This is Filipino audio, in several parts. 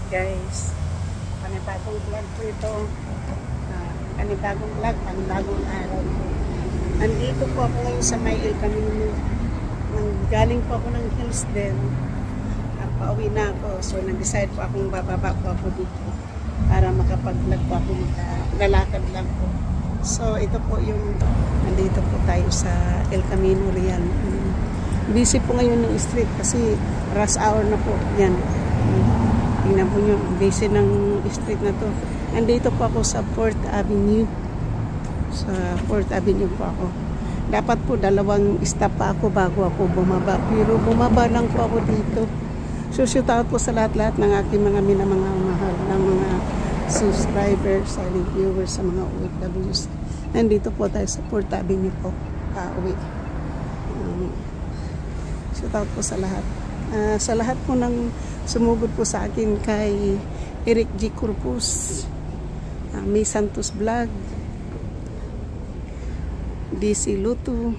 Guys, panibagong vlog po ito. Panibagong vlog, panibagong araw po. Nandito po ako ngayon sa may El Camino. Galing po ako ng Hills din. Pauwi na ako. So nag-decide po akong bababa po ako dito para makapag-vlog po ako, lalakad lang po. So ito po yung, nandito po tayo sa El Camino Real. Busy po ngayon ng street kasi rush hour na po. Yan. Tingnan po nyo, busy ng street na to. Nandito po ako sa 4th Avenue. Sa 4th Avenue po ako. Dapat po dalawang stop pa ako bago ako bumaba. Pero bumaba lang po ako dito. So shout out po sa lahat-lahat ng aking mga minamahal ng mga subscribers, silent viewers, sa mga OFWs. Nandito po tayo sa 4th Avenue po. Pauwi. Shout out po sa lahat. Sa lahat po ng sumugod po sa akin kay Eric G. Corpus, May Santos Vlog, DC Luto,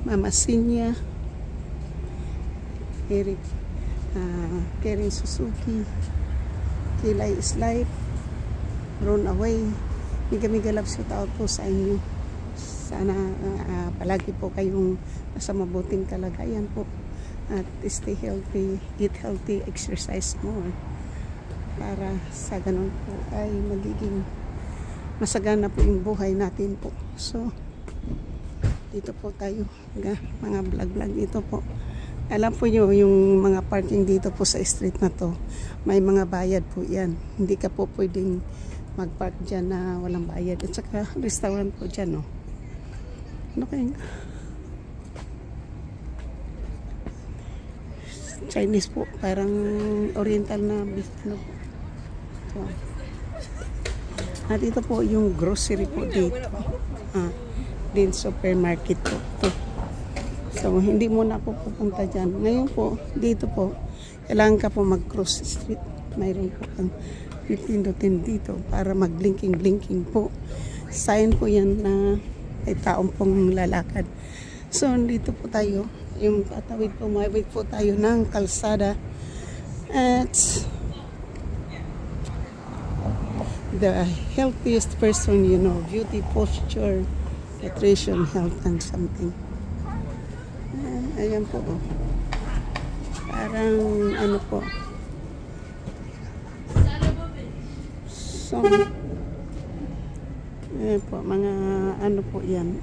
Mama Sinya, Eric, Karen Suzuki, Kilay is Life, Run Away. Miga love shout out po sa inyo. Sana palagi po kayong nasa mabuting kalagayan po. At stay healthy, eat healthy, exercise more. Para sa ganun po ay magiging masagana po yung buhay natin po. So, dito po tayo. Mga vlog dito po. Alam po nyo, yung mga parking dito po sa street na to, may mga bayad po yan. Hindi ka po pwedeng mag-park dyan na walang bayad. At saka restaurant po dyan, no? Ano kayo? Chinese po, parang oriental na ano po. So, at ito po yung grocery po dito. Din supermarket po to. So hindi muna ako pupunta dyan. Ngayon po, dito po, kailangan ka po mag-cross street. Mayroon po kang pipindutin dito para mag-blinking po. Sign po yan na ay taong pong lalakad. So dito po tayo. Yung patawid po, mawid po tayo ng kalsada at the healthiest person, you know, beauty, posture, nutrition, health, and something. Ayan po, parang ano po, so ayan po, mga ano po yan,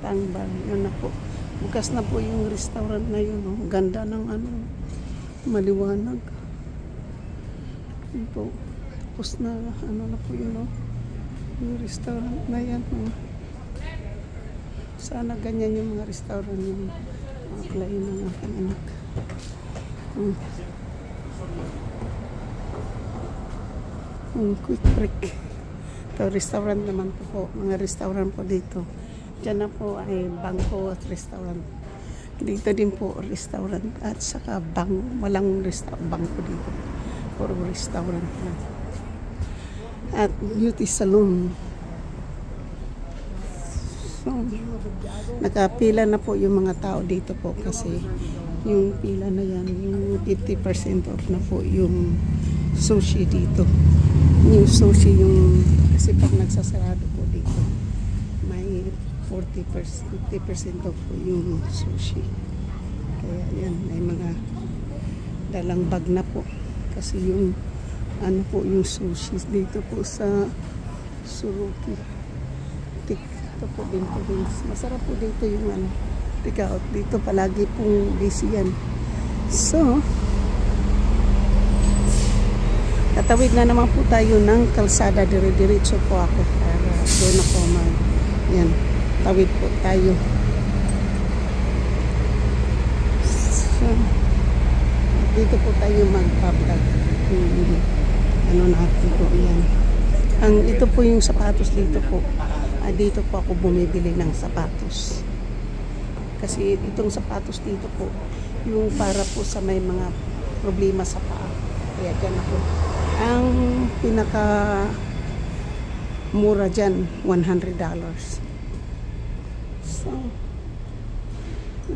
tangbal, yun na po. Bukas na po yung restaurant na yun, oh. Ganda ng ano, maliwanag. Yun po. Tapos na, ano na po yun, oh. Yung restaurant na yan, oh. Sana ganyan yung mga restaurant yung mga klase ng aking anak. Quick break. Ito, restaurant naman po. Mga restaurant po dito. Diyan na po ay bangko at restaurant. Dito din po restaurant at saka walang bangko dito. Puro restaurant na. At beauty salon. So, nakapila na po yung mga tao dito po kasi yung pila na yan, yung 50% off na po yung sushi dito. Yung sushi yung, kasi pag nagsasarado po dito, may 50% off po yung sushi. Kaya yan, may mga dalang bag na po. Kasi yung ano po yung sushi dito po sa Suruki. Ito po Binto Beans. Masarap po dito yung ano, take out. Dito palagi pong busy yan. So, tatawid na naman po tayo ng kalsada. Dire-diretso po ako. Para doon ako yan. Tawid po tayo. So, dito po tayo mag-vlog. Ano natin po yan. Ito po yung sapatos dito po. Dito po ako bumibili ng sapatos. Kasi itong sapatos dito po, yung para po sa may mga problema sa paa. Kaya dyan ako. Ang pinaka mura dyan, $100. So,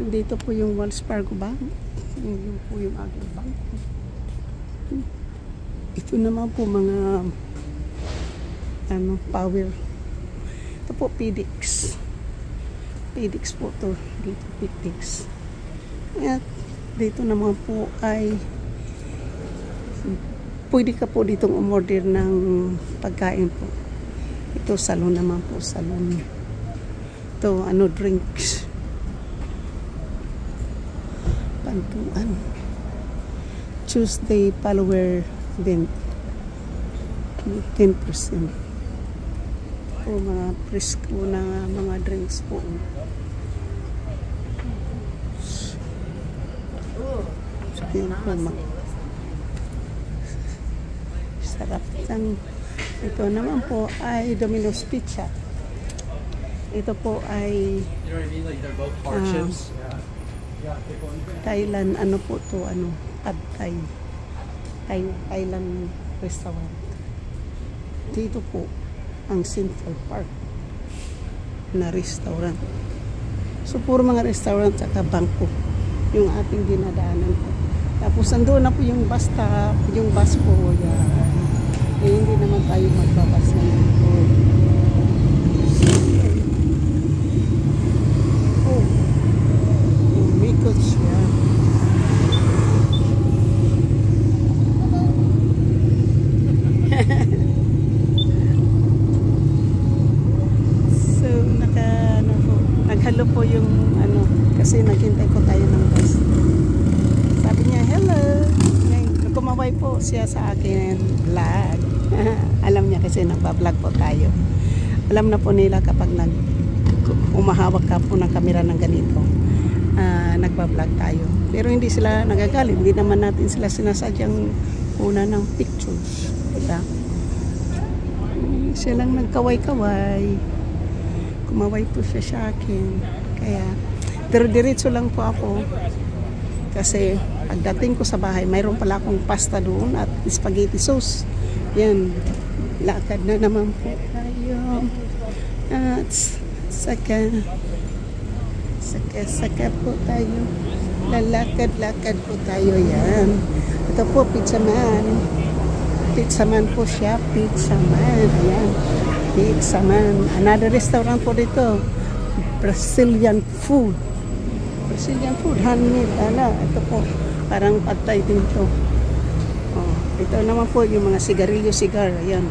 dito po yung Wells Fargo Bank. Yun po yung aking bank. Ito naman po mga power. Ito po Pedix. Pedix po to. Dito Pedix. At dito naman po ay pwede ka po ditong umorder ng pagkain po. Ito salon naman po, salon. Ito drinks. Pantuan. Tuesday follower event. 10%. O mga presko na mga drinks po. Yun po, sarap lang. Ito naman po ay Domino's Pizza. Ito po ay Thailand, po to, Pad Thai. Thailand restaurant. Dito po ang Central Park na restaurant. So puro mga restaurant at bangko yung ating dinadaanan po. Tapos nandoon na po yung bus stop, yung bus po. Hindi naman tayo magbabas ngayon po. Umikot siya. So, naghalo po yung kasi naghintay ko tayo ng bus. Sabi niya, hello. Kumaway po siya sa akin vlog. Alam niya kasi nagbablog po tayo. Alam na po nila kapag umahawak ka po ng kamera ng ganito, nagbablog tayo. Pero hindi sila nagagalit. Hindi naman natin sila sinasadyang una ng pictures. Diba? Siya lang nagkaway-kaway. Kumaway po siya sa akin. Kaya, diretso lang po ako. Kasi pagdating ko sa bahay, mayroon pala akong pasta doon at spaghetti sauce. Yan. Lakad na naman po tayo. At saka po tayo. Lalakad-lakad po tayo. Yan. Ito po, Pizza Man. Pizza Man po siya. Pizza Man. Yan. Pizza Man. Another restaurant po dito. Brazilian food. Brazilian food, handmade. Ito po, parang Pad Thai din to. Oh, ito naman po yung mga sigarilyo, cigar. Ayan.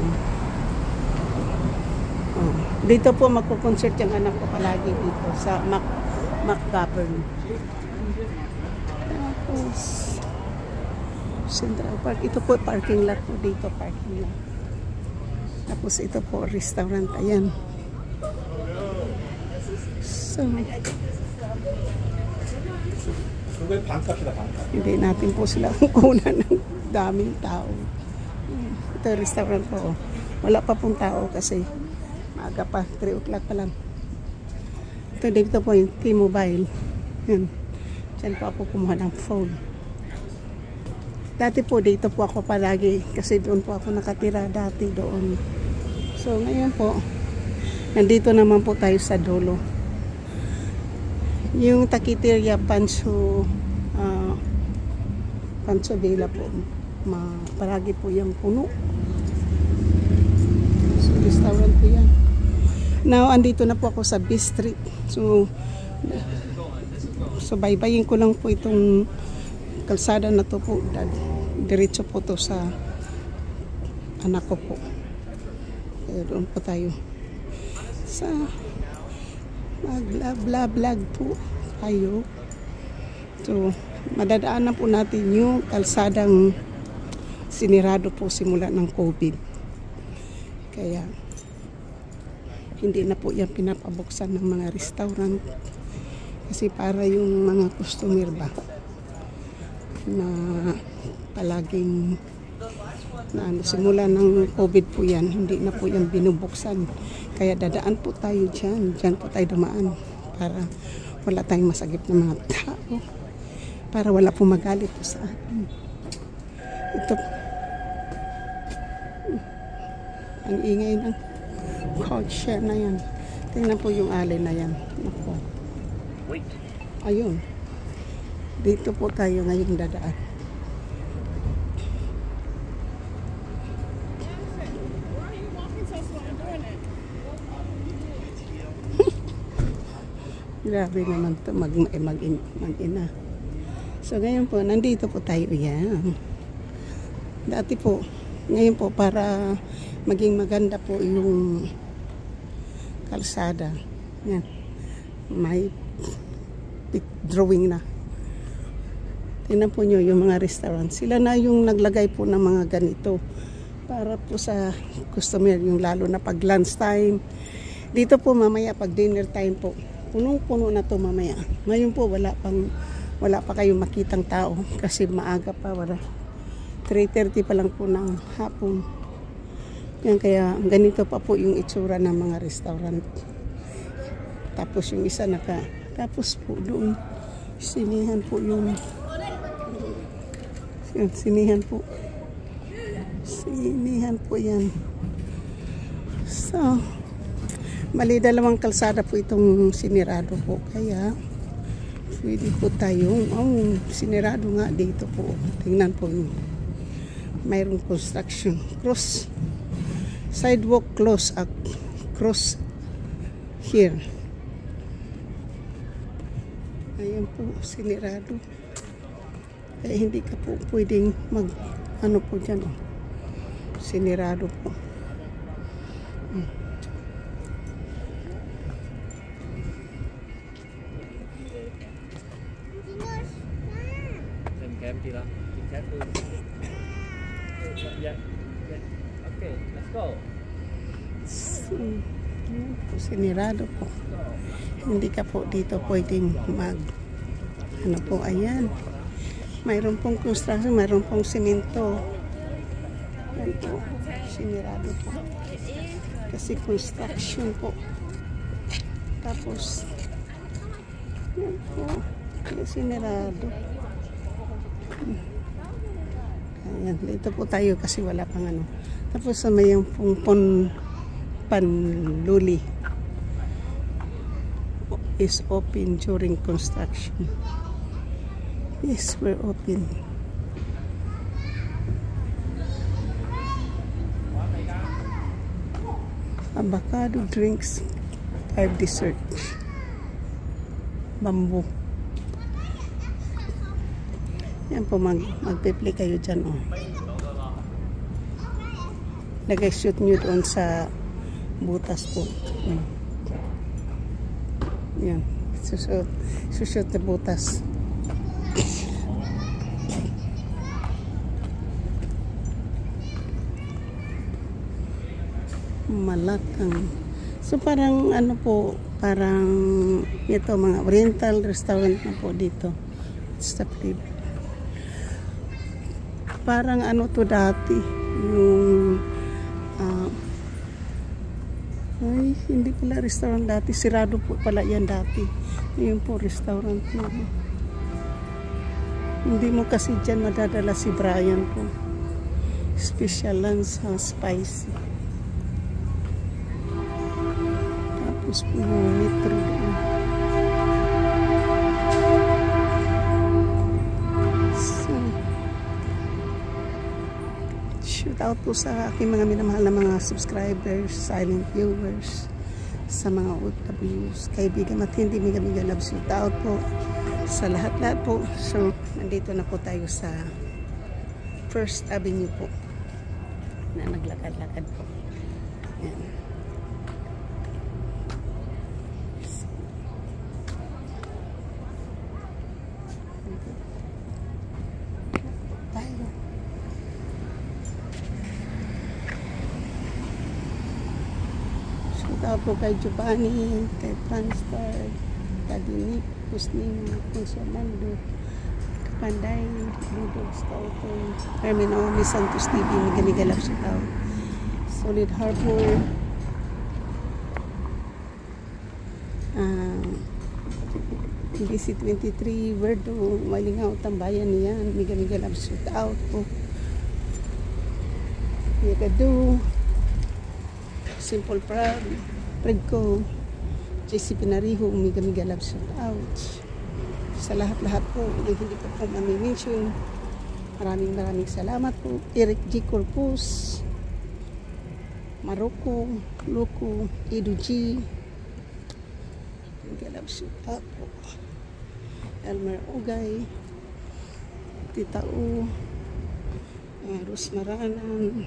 Oh. Dito po magko-concert yung anak ko palagi dito sa McGovern. Tapos Central Park. Ito po parking lot po dito, parking lot. Tapos ito po restaurant. Ayan. So, hindi natin po sila kukunan ng daming tao. Ito restaurant po. Wala pa pong tao kasi maaga pa, 3 o'clock pa lang. Ito dito po yung T-Mobile. Yan. Diyan po ako kumuha ng phone. Dati po dito po ako palagi kasi doon po ako nakatira dati doon. So ngayon po, nandito naman po tayo sa dulo. Yung Takiteria Pancho Villa po, palagi po yung puno. So restaurant po yan. Now andito na po ako sa B Street. So baybayin ko lang po itong kalsada na to po. Diretso po to sa anak ko po. Kaya doon po tayo sa mag-vlog po tayo. So, madadaanan po natin yung kalsadang sinirado po simula ng COVID. Kaya, hindi na po yan pinapabuksan ng mga restaurant. Kasi para yung mga customer ba na palaging simula ng COVID po yan, hindi na po yan binubuksan. Kaya dadaan po tayo dyan. Dyan po tayo dumaan para wala tayong masagip ng mga tao. Para wala po magalit po sa atin. Ito. Ang ingay ng coach na yan. Tingnan po yung alley na yan. Ako. Ayun. Dito po tayo ngayong dadaan. Grabe naman to mag-ina. So ngayon po, nandito po tayo yan. Dati po, ngayon po para maging maganda po yung kalsada. Yan. May drawing na. Tingnan po nyo yung mga restaurant. Sila na yung naglagay po ng mga ganito. Para po sa customer, yung lalo na pag lunch time. Dito po mamaya pag dinner time po. Punong-puno na to mamaya. Ngayon po wala pa kayong makitang tao kasi maaga pa, wala. 3:30 pa lang po ng hapon. Yan, kaya ganito pa po yung itsura ng mga restaurant. Tapos yung isa tapos po doon sinihan po yung sinihan po yan. So mali dalawang kalsada po itong sinirado po, kaya pwede po tayong sinirado nga dito po. Tingnan po yung mayroong construction cross sidewalk cross here. Ayan po, sinirado, kaya hindi ka po pwedeng ano po dyan, sinirado po. Okay, let's go. Sinirado po. Hindi ka po dito pwedeng ano po, ayan. Mayroon pong construction, mayroon pong simento. Ayan po, sinirado po. Kasi construction po. Tapos, ayan po, sinirado. Ayan, dito po tayo kasi wala pang ano. Tapos may yung panluli is open during construction. Yes, we're open. Avocado drinks, 5 desserts. Bamboo. Yan po, magpe-play kayo dyan, Nag-shoot nyo doon sa butas po. Yan. Sushoot na butas. Malakang. So parang ano po, parang ito mga oriental restaurant na po dito. It's the flip. Parang ano to dati, yung ay, hindi pala restaurant dati, sirado po pala yan dati. Ngayon po restaurant na. Hindi mo kasi dyan madadala si Brian po. Special lang sa spicy. Tapos po yung metro doon. Shout out po sa aking mga minamahal na mga subscribers, silent viewers, sa mga OFWs, kaibigan at hindi miga love, shout out po sa lahat-lahat po. So, nandito na po tayo sa First Avenue po na naglakad-lakad po. Yan. Shout po kay Giovanni, kay Franstar, kay Dinik, Pusning, kay Shamando, Kapanday, Ludog, Scouton, Hermin Naomi Santos TV, Miganigalap shout out. Solid Harbor, BC23, Verdo, Malingaw, Tambayan niyan, Miganigalap shout out po. Yagado, Simple Proud, Redco, JC Pinariho, Miga love shout out sa lahat-lahat po na hindi ko po mami-mention. Maraming salamat po. Eric G. Corpus, Maroko, Loco, Edu G, Miguel Absuta po. Elmer Ugay, Tita U, Rose Maranan,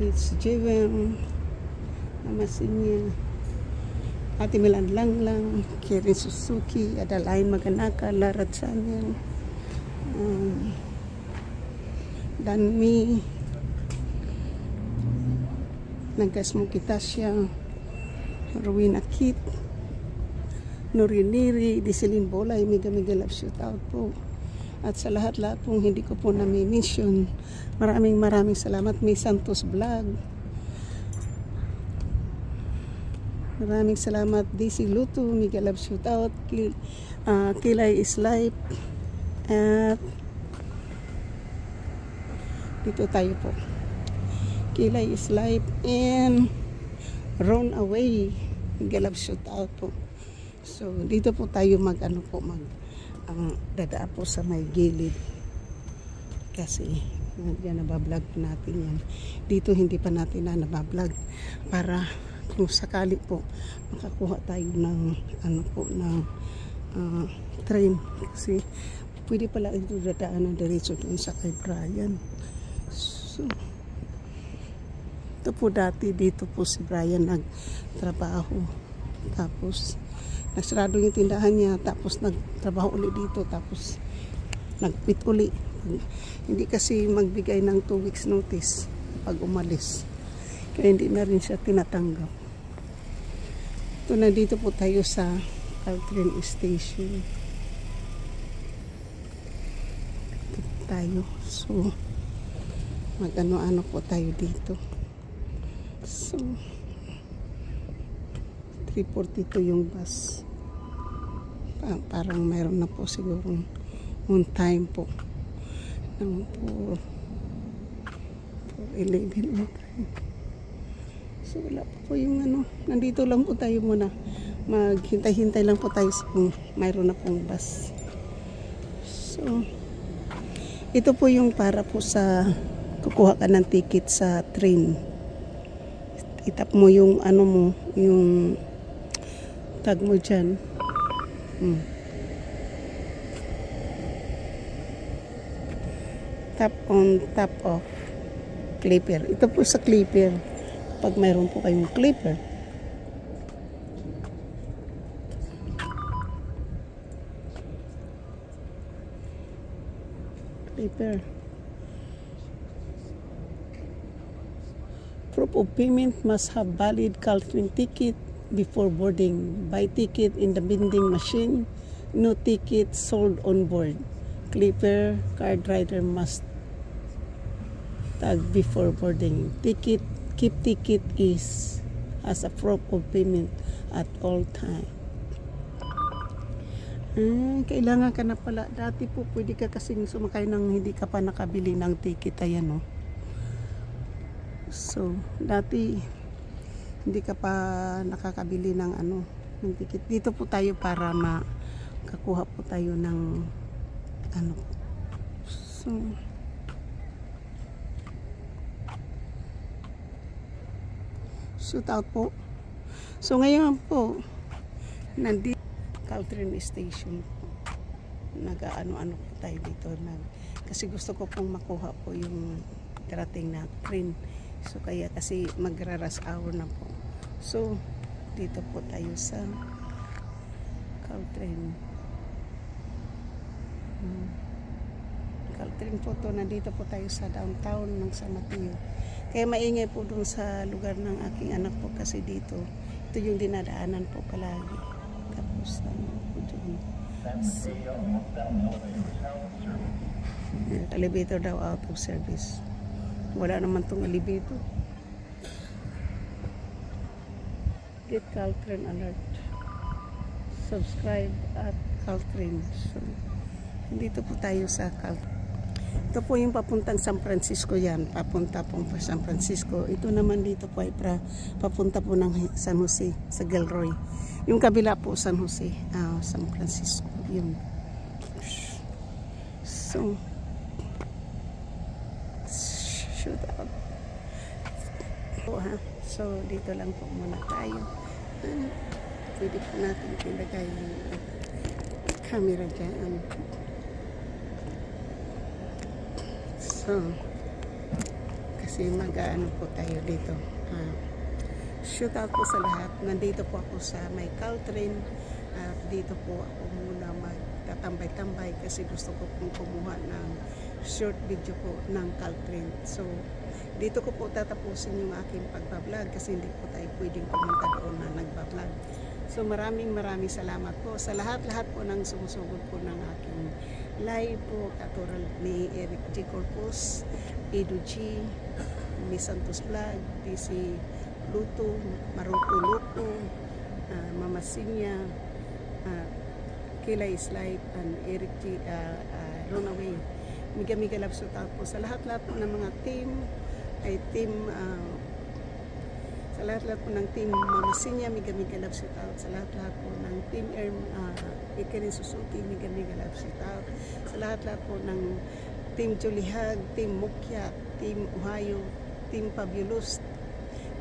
it's Jewem, Mama Sinya, Ate Milan Langlang, Karen Suzuki, Adalain Maganaka, Lara Chanel, Danmi, Nagasmo Kitasya, Rowena Kit, Nuriniri, Diselin Bolay, Mega love shoot out po. At sa lahat-lahat pong hindi ko po nami-mention, maraming salamat. May Santos Vlog, maraming salamat. DC Luto, Mega love shoot out. Kilay is Life, at dito tayo po, Kilay is Life, and Run Away, Mega love shoot out po. So dito po tayo dadaan po sa may gilid, kasi yan nabablog natin yan. Dito hindi pa natin na nabablog, para kung sakali po makakuha tayo ng train, kasi pwede pala ito dadaan ng diretso doon sa kay Brian. So ito po dati, dito po si Brian nagtrabaho, tapos nagsarado yung tindahan niya, tapos nagtrabaho ulit dito, tapos nagquit uli. Hindi kasi magbigay ng 2 weeks notice pag umalis, kaya hindi na rin siya tinatanggap. Ito, nandito po tayo sa Caltrain Station. Ito po tayo. So mag-ano po tayo dito. So 3:42 yung bus. Parang mayroon na po siguro on time po. Ng 4:11 on time. So wala po yung nandito lang po tayo muna. Maghintay-hintay lang po tayo kung mayroon na pong bus. So ito po yung para po sa kukuha ka ng ticket sa train. Itap mo yung yung tag mo dyan. Tap on, tap off. Clipper. Ito po sa clipper. Pag mayroon po kayong clipper. Clipper. Proof of payment must have valid Caltrain ticket before boarding. Buy ticket in the vending machine. No ticket sold on board. Clipper card rider must tag before boarding. Keep ticket is as a proof of payment at all time. Kailangan ka na pala. Dati po pwede ka kasing sumakay ng hindi ka pa nakabili ng ticket. Ayan, So dati hindi ka pa nakakabili ng ng ticket. Dito po tayo para makakuha po tayo ng So shoot out po. So ngayon po nandito Caltrain Station po. Nag-ano po tayo dito kasi gusto ko pong makuha po yung darating na train. So kaya kasi magra-rush hour na po. So dito po tayo sa Caltrain. Caltrain po to. Nandito po tayo sa downtown ng San Mateo. Kaya maingay po dun sa lugar ng aking anak po, kasi dito ito yung dinadaanan po palagi. Tapos dun. So, elevator daw out of service. Wala naman tong elevator. Get Caltrain alert. Subscribe at Caltrain. So, dito po tayo sa Caltrain. Ito po yung papuntang San Francisco yan. Papunta po pa San Francisco. Ito naman dito po ay papunta po ng San Jose, sa Gilroy. Yung kabila po San Jose, San Francisco. Yun. So, shoot out. So, dito lang po muna tayo. Pwede po natin ilagay yung camera dyan. So, kasi mag-ano po tayo dito. Shoot out po sa lahat. Nandito po ako sa may Caltrain. At dito po ako muna magtatambay-tambay kasi gusto ko pong kumuha ng short video po ng Caltrain. So, dito ko po tatapusin yung aking pagbablog kasi hindi po tayo pwedeng pumunta doon na nagbablog. So maraming salamat po sa lahat-lahat po ng sumusugod po ng aking live po, katulad ni Eric G. Corpus, Edu G, Miss Santos Vlog, DC Luto, Maruto Luto, Mama Sinya, Kilay Slide, and Eric G. Runaway. Miga love shout out po sa lahat-lahat po ng mga team, ay team sa lahat-lahat po ng team Mama Sinya, miga love shout out sa lahat-lahat po ng team Ikerin Suzuki, miga love shout out sa lahat-lahat po ng team Julihag, team Mukya, team Ohio, team Fabulous,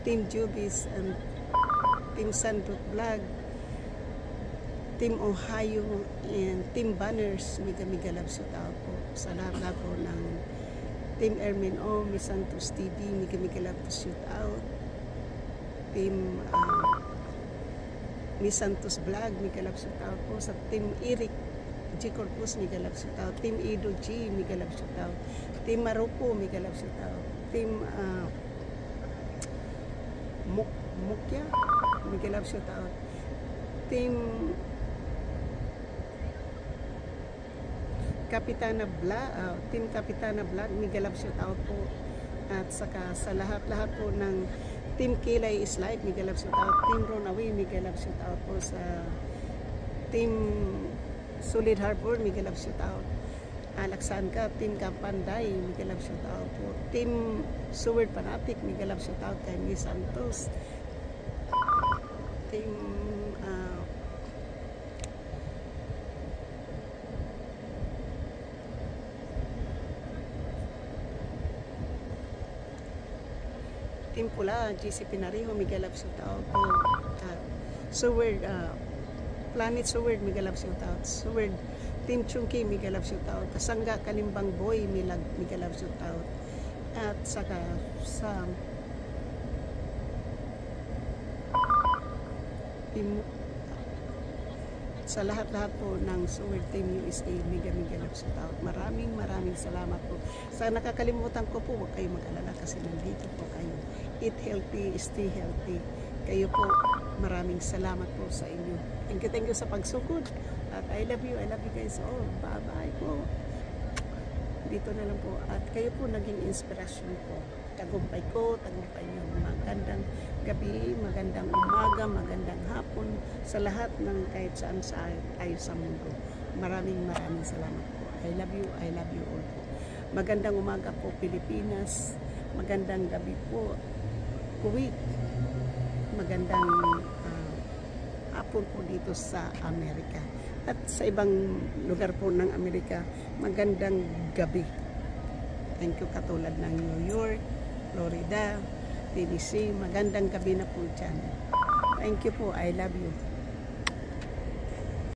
team Jubis, and team Sandrot Vlog, team Ohio, and team Banners, miga love shout out po sa lahat-lahat po ng team Ermin O, Miss Santos TV, miga love shout out, team Miss Santos Vlog, miga love shout out po sa team Eric G. Corpus, miga love shout out, team Edo G, miga love shout out, team Marupo, miga love shout out, team Mukya, miga love shout out, team Kapitana Vlog, team Kapitana Vlog, miga love shout out po, at saka sa lahat-lahat po ng team Kilay is Live, miga love shout out, team Runaway, miga love shout out po sa team Solid Harbor, miga love shout out, Alaksanka, team Kampanday, miga love shout out po, team Seward Fanatic, miga love shout out kay Miss Santos, team Team Pula, GC Pinariho, miga love shout out po, Seward, Planet Seward, miga love shout out, Seward, Team Chunky, miga love shout out, Kasangga Kalimbang Boy, miga love shout out, at saka sa team, sa lahat-lahat po ng Seward Team USA, miga love shout out. Maraming salamat po. Sa nakakalimutan ko po, huwag kayong mag-alala kasi nandito po kayo. Eat healthy, stay healthy. Kayo po, maraming salamat po sa inyo. Thank you sa pagsugod. At I love you guys all. Bye-bye po. Dito na lang po. At kayo po naging inspirasyon ko. Tagumpay ko, tagumpay nyo. Magandang gabi, magandang umaga, magandang hapon sa lahat ng kahit saan tayo sa mundo. Maraming salamat po. I love you all po. Magandang umaga po Pilipinas, magandang gabi po Kuwait, magandang hapon po dito sa Amerika, at sa ibang lugar po ng Amerika, magandang gabi. Thank you, katulad ng New York, Florida, Tennessee, magandang gabi na po dyan. Thank you po, I love you.